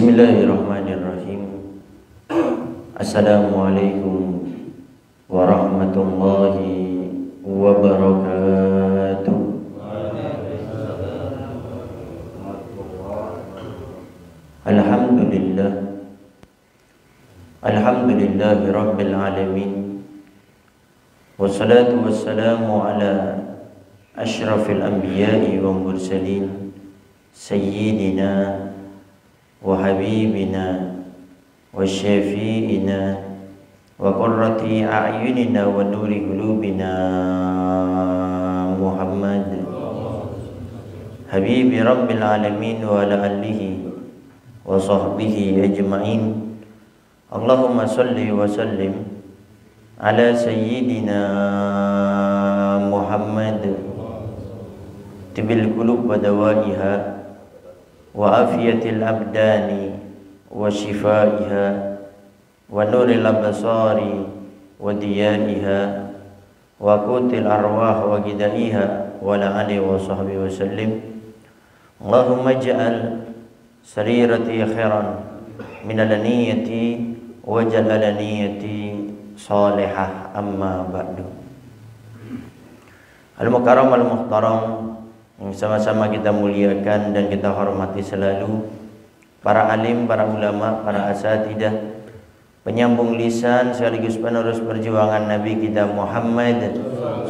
Bismillahirrahmanirrahim. Assalamualaikum warahmatullahi wabarakatuh. Alhamdulillah. Alhamdulillahi rabbil alamin. Wassalatu wassalamu ala asyrafil anbiya'i wa mursalin sayyidina wa habibina wa syafi'ina wa qurrati a'yunina wa nuri qulubina Muhammad habibi rabbil alamin wa ala alihi wa sahbihi ajma'in. Allahumma salli wa sallim ala sayyidina Muhammad tibil qulub wa dawaiha wa afiyatil abdani wa shifaiha wa nuril absari wa diyaiha wa qutil arwah wa gidaiha wa la alihi wa sahbihi wa sallim. Allahumma ij'al sarirati khairan min alaniyati wa jalaniyati salihah, amma ba'du. Al-mukarram al-muhtaram, yang sama-sama kita muliakan dan kita hormati selalu para alim, para ulama, para asatidah, penyambung lisan sekaligus penerus perjuangan Nabi kita Muhammad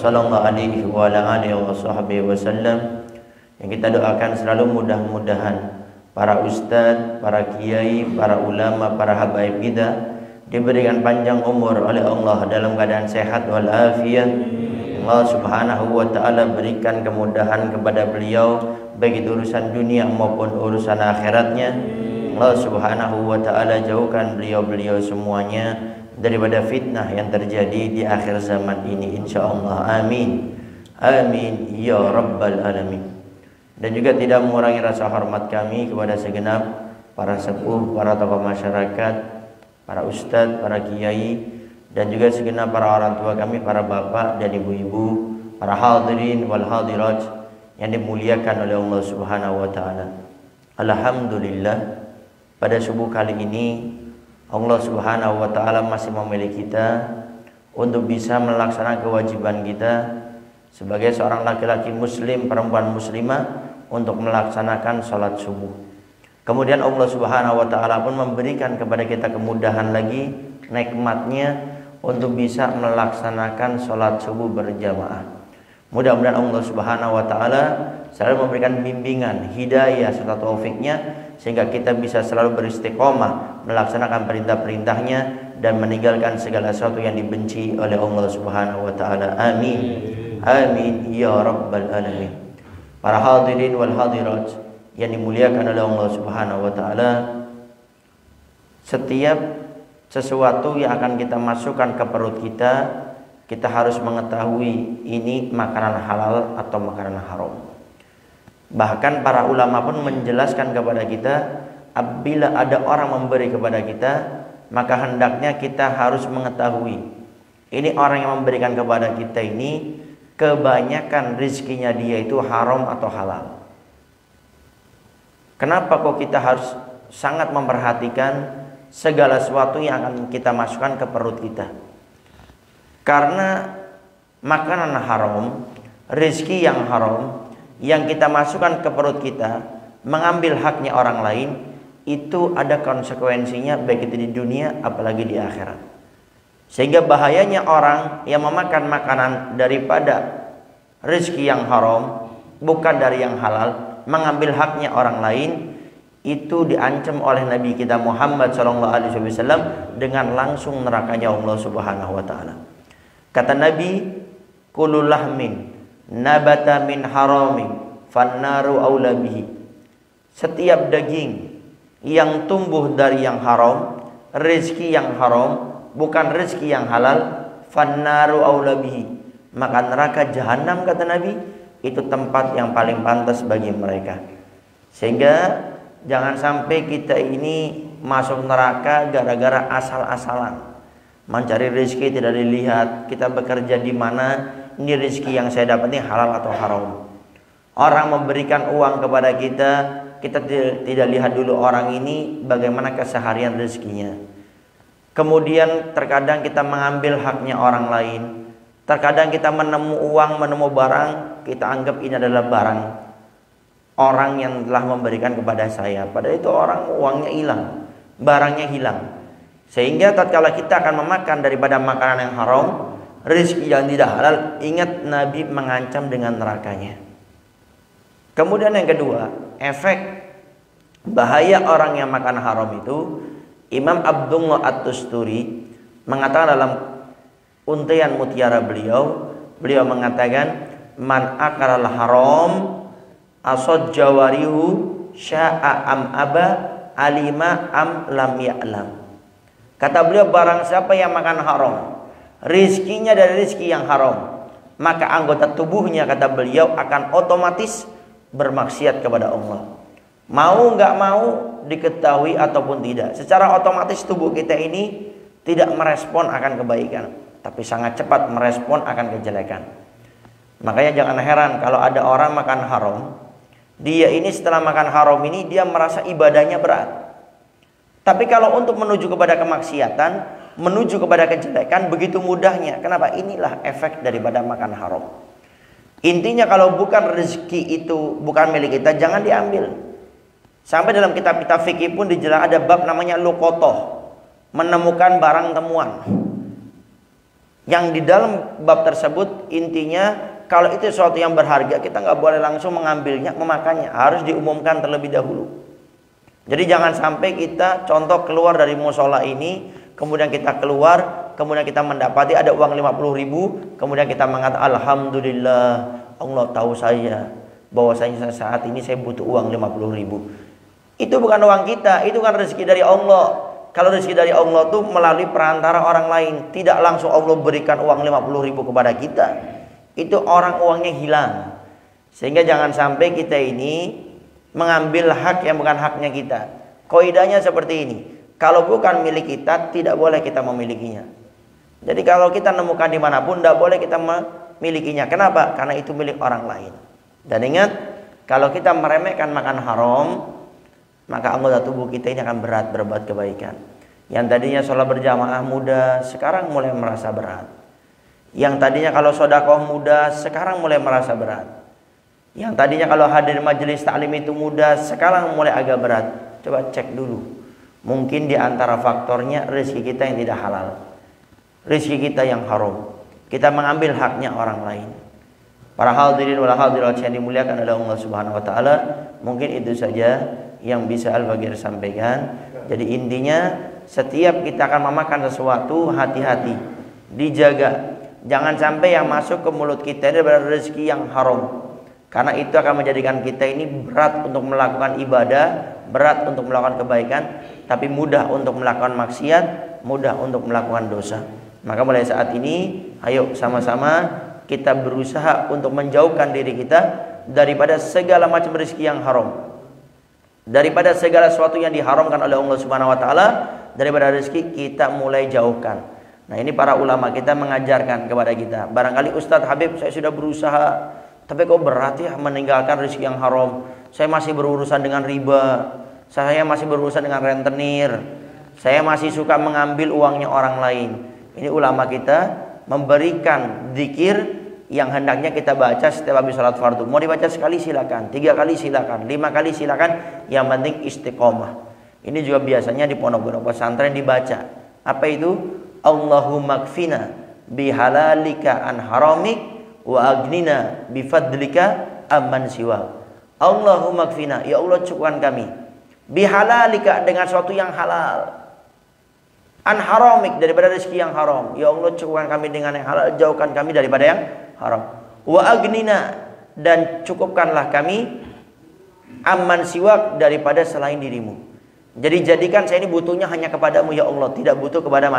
sallallahu alaihi wa alihi wasallam, yang kita doakan selalu mudah-mudahan para ustadz, para kiai, para ulama, para habaib kita diberikan panjang umur oleh Allah dalam keadaan sehat wal afiyah. Allah subhanahu wa ta'ala berikan kemudahan kepada beliau baik itu urusan dunia maupun urusan akhiratnya. Allah subhanahu wa ta'ala jauhkan beliau-beliau semuanya daripada fitnah yang terjadi di akhir zaman ini, insyaallah. Amin, amin ya rabbal alamin. Dan juga tidak mengurangi rasa hormat kami kepada segenap para sepuh, para tokoh masyarakat, para ustadz, para kiai, dan juga segenap para orang tua kami, para bapak dan ibu-ibu, para hadirin wal hadirat yang dimuliakan oleh Allah subhanahu wa ta'ala. Alhamdulillah, pada subuh kali ini Allah subhanahu wa ta'ala masih memilih kita untuk bisa melaksanakan kewajiban kita sebagai seorang laki-laki muslim, perempuan muslimah, untuk melaksanakan sholat subuh. Kemudian Allah subhanahu wa ta'ala pun memberikan kepada kita kemudahan lagi, nikmatnya untuk bisa melaksanakan sholat subuh berjamaah. Mudah-mudahan Allah subhanahu wa ta'ala selalu memberikan bimbingan, hidayah serta taufiknya, sehingga kita bisa selalu beristiqomah melaksanakan perintah-perintahnya dan meninggalkan segala sesuatu yang dibenci oleh Allah subhanahu wa ta'ala. Amin, amin ya rabbal alamin. Para hadirin wal hadirat yang dimuliakan oleh Allah subhanahu wa ta'ala, setiap sesuatu yang akan kita masukkan ke perut kita, kita harus mengetahui ini makanan halal atau makanan haram. Bahkan para ulama pun menjelaskan kepada kita, apabila ada orang memberi kepada kita, maka hendaknya kita harus mengetahui ini orang yang memberikan kepada kita ini kebanyakan rizkinya dia itu haram atau halal. Kenapa kok kita harus sangat memperhatikan segala sesuatu yang akan kita masukkan ke perut kita? Karena makanan haram, rezeki yang haram yang kita masukkan ke perut kita, mengambil haknya orang lain, itu ada konsekuensinya baik itu di dunia apalagi di akhirat. Sehingga bahayanya orang yang memakan makanan daripada rezeki yang haram, bukan dari yang halal, mengambil haknya orang lain, itu diancam oleh Nabi kita Muhammad SAW dengan langsung nerakanya Allah subhanahu wa ta'ala. Kata Nabi, kullu lahmin nabata min haramin fannaru aula bihi. Setiap daging yang tumbuh dari yang haram, rezeki yang haram, bukan rezeki yang halal, fannaru aula bihi, maka neraka jahanam, kata Nabi, itu tempat yang paling pantas bagi mereka. Sehingga jangan sampai kita ini masuk neraka gara-gara asal-asalan. Mencari rezeki tidak dilihat kita bekerja di mana, ini rezeki yang saya dapat ini halal atau haram. Orang memberikan uang kepada kita, kita tidak lihat dulu orang ini bagaimana keseharian rezekinya. Kemudian terkadang kita mengambil haknya orang lain. Terkadang kita menemu uang, menemu barang, kita anggap ini adalah barang orang yang telah memberikan kepada saya. Padahal itu orang uangnya hilang, barangnya hilang. Sehingga tatkala kita akan memakan daripada makanan yang haram, rezeki yang tidak halal, ingat Nabi mengancam dengan nerakanya. Kemudian yang kedua, efek bahaya orang yang makan haram itu, Imam Abdullah At-Tusturi mengatakan dalam untayan mutiara beliau mengatakan, man akaral haram asad jawarihu sya'a am aba alima am lam ya'lam. Kata beliau, barang siapa yang makan haram, rizkinya dari rizki yang haram, maka anggota tubuhnya, kata beliau, akan otomatis bermaksiat kepada Allah. Mau nggak mau, diketahui ataupun tidak, secara otomatis tubuh kita ini tidak merespon akan kebaikan, tapi sangat cepat merespon akan kejelekan. Makanya jangan heran kalau ada orang makan haram, dia ini setelah makan haram ini dia merasa ibadahnya berat. Tapi kalau untuk menuju kepada kemaksiatan, menuju kepada kejelekan begitu mudahnya. Kenapa? Inilah efek daripada makan haram. Intinya kalau bukan rezeki itu bukan milik kita, jangan diambil. Sampai dalam kitab-kitab fikih pun dijelaskan, ada bab namanya luqotoh, menemukan barang temuan. Yang di dalam bab tersebut intinya kalau itu sesuatu yang berharga, kita nggak boleh langsung mengambilnya, memakannya, harus diumumkan terlebih dahulu. Jadi jangan sampai kita contoh keluar dari musola ini, kemudian kita keluar, kemudian kita mendapati ada uang 50.000, kemudian kita mengatakan alhamdulillah, Allah tahu saya bahwasanya saat ini saya butuh uang 50.000. Itu bukan uang kita, itu kan rezeki dari Allah. Kalau rezeki dari Allah itu melalui perantara orang lain, tidak langsung Allah berikan uang 50.000 kepada kita. Itu orang uangnya hilang. Sehingga jangan sampai kita ini mengambil hak yang bukan haknya kita. Kaidahnya seperti ini, kalau bukan milik kita, tidak boleh kita memilikinya. Jadi kalau kita nemukan dimanapun, tidak boleh kita memilikinya. Kenapa? Karena itu milik orang lain. Dan ingat, kalau kita meremehkan makan haram, maka anggota tubuh kita ini akan berat berbuat kebaikan. Yang tadinya sholat berjamaah mudah, sekarang mulai merasa berat. Yang tadinya kalau sedekah mudah, sekarang mulai merasa berat. Yang tadinya kalau hadir majelis taklim itu mudah, sekarang mulai agak berat. Coba cek dulu. Mungkin di antara faktornya rezeki kita yang tidak halal, rezeki kita yang haram. Kita mengambil haknya orang lain. Para hadirin wal hadirat yang dimuliakan oleh Allah Subhanahu wa taala, mungkin itu saja yang bisa Al-Bagir sampaikan. Jadi intinya, setiap kita akan memakan sesuatu, hati-hati, dijaga. Jangan sampai yang masuk ke mulut kita ini adalah rezeki yang haram. Karena itu akan menjadikan kita ini berat untuk melakukan ibadah, berat untuk melakukan kebaikan, tapi mudah untuk melakukan maksiat, mudah untuk melakukan dosa. Maka mulai saat ini, ayo sama-sama kita berusaha untuk menjauhkan diri kita daripada segala macam rezeki yang haram, daripada segala sesuatu yang diharamkan oleh Allah Subhanahu wa taala. Daripada rezeki kita mulai jauhkan. Nah, ini para ulama kita mengajarkan kepada kita. Barangkali Ustadz Habib, saya sudah berusaha, tapi kok berat ya meninggalkan rezeki yang haram. Saya masih berurusan dengan riba, saya masih berurusan dengan rentenir, saya masih suka mengambil uangnya orang lain. Ini ulama kita memberikan zikir yang hendaknya kita baca setiap habis salat fardu. Mau dibaca sekali silakan, 3 kali silakan, 5 kali silakan, yang penting istiqomah. Ini juga biasanya di pondok-pondok pesantren dibaca. Apa itu? Allahumma kfina bihalalika an haramik wa agnina bifadlika amman siwa. Allahumma kfina, ya Allah cukupkan kami, bihalalika dengan sesuatu yang halal, an haramik daripada rezeki yang haram. Ya Allah cukupkan kami dengan yang halal, jauhkan kami daripada yang haram. Wa agnina, dan cukupkanlah kami, amman siwak, daripada selain dirimu. Jadi jadikan saya ini butuhnya hanya kepadamu ya Allah, tidak butuh kepada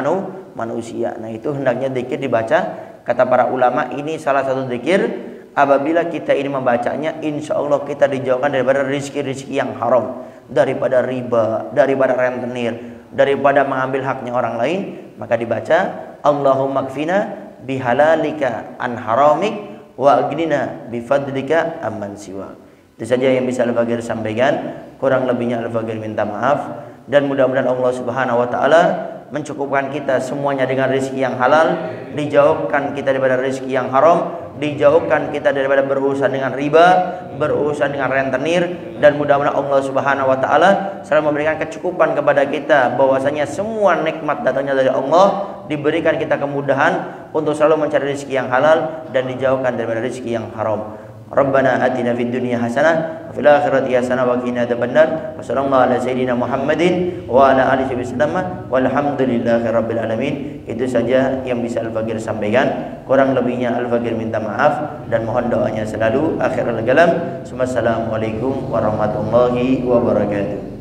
manusia. Nah, itu hendaknya zikir dibaca. Kata para ulama, ini salah satu zikir, apabila kita ini membacanya, insya Allah kita dijauhkan daripada rezeki-rezeki yang haram, daripada riba, daripada rentenir, daripada mengambil haknya orang lain. Maka dibaca Allahumma kfina bihalalika an haramik wa aghnina bifadlika amman siwa. Itu saja yang bisa Al-Faqir sampaikan. Kurang lebihnya Al-Faqir minta maaf, dan mudah-mudahan Allah Subhanahu wa taala mencukupkan kita semuanya dengan rezeki yang halal, dijauhkan kita daripada rezeki yang haram, dijauhkan kita daripada berurusan dengan riba, berurusan dengan rentenir, dan mudah-mudahan Allah Subhanahu wa taala selalu memberikan kecukupan kepada kita, bahwasanya semua nikmat datangnya dari Allah, diberikan kita kemudahan untuk selalu mencari rezeki yang halal dan dijauhkan daripada rezeki yang haram. Rabbana atina fid dunya hasanah wa fil akhirati hasanah wa qina adzabannar. Wassallallahu ala sayyidina Muhammadin wa ala alihi wasallam walhamdulillahi rabbil alamin. Itu saja yang bisa Al-Faqir sampaikan. Kurang lebihnya Al-Faqir minta maaf dan mohon doanya selalu. Akhirul kalam. Wassalamualaikum warahmatullahi wabarakatuh.